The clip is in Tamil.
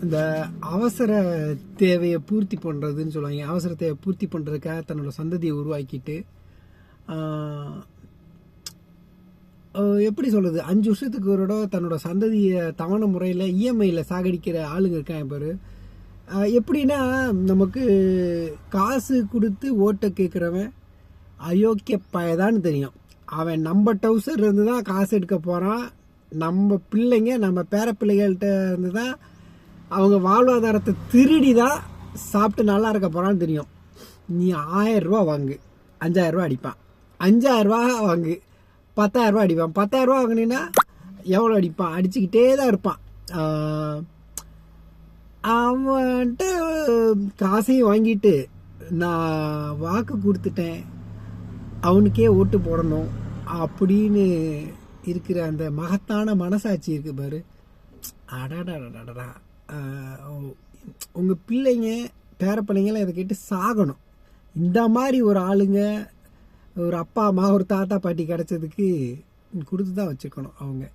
இந்த அவசர தேவையை பூர்த்தி பண்ணுறதுன்னு சொல்லுவாங்க. அவசர தேவையை பூர்த்தி பண்ணுறதுக்காக தன்னோட சந்ததியை உருவாக்கிட்டு எப்படி சொல்கிறது, 5 வருஷத்துக்கு ஒரு தடவை தன்னோட சந்ததியை தவணை முறையில் இஎம்ஐயில் சாகடிக்கிற ஆளுங்க இருக்காங்க பாரு. எப்படின்னா, நமக்கு காசு கொடுத்து ஓட்டை கேட்குறவன் அயோக்கிய பயதான்னு தெரியும். அவன் நம்ம டவுசர் இருந்து தான் காசு எடுக்க போகிறான். நம்ம பிள்ளைங்க, நம்ம பேர பிள்ளைகள்கிட்ட இருந்து தான் அவங்க வாழ்வாதாரத்தை திருடி தான் சாப்பிட்டு நல்லா இருக்க போகிறான்னு தெரியும். நீ 1000 ரூபா வாங்கு, 5000 ரூபா அடிப்பான். 5000 ரூபா வாங்கு, 10,000 ரூபா அடிப்பான். 10,000 ரூபா வாங்கினீங்கன்னா எவ்வளோ அடிப்பான்? அடிச்சுக்கிட்டே தான் இருப்பான். அவன்கிட்ட காசையும் வாங்கிட்டு நான் வாக்கு கொடுத்துட்டேன், அவனுக்கே ஓட்டு போடணும் அப்படின்னு இருக்கிற அந்த மகத்தான மனசாட்சி இருக்கு பாரு. அடாடாடாடா, உங்கள் பிள்ளைங்க பேர பிள்ளைங்களாம் இதை கேட்டு சாகணும். இந்த மாதிரி ஒரு ஆளுங்க, ஒரு அப்பா அம்மா, ஒரு தாத்தா பாட்டி கிடைச்சதுக்கு கொடுத்து தான் வச்சுக்கணும் அவங்க.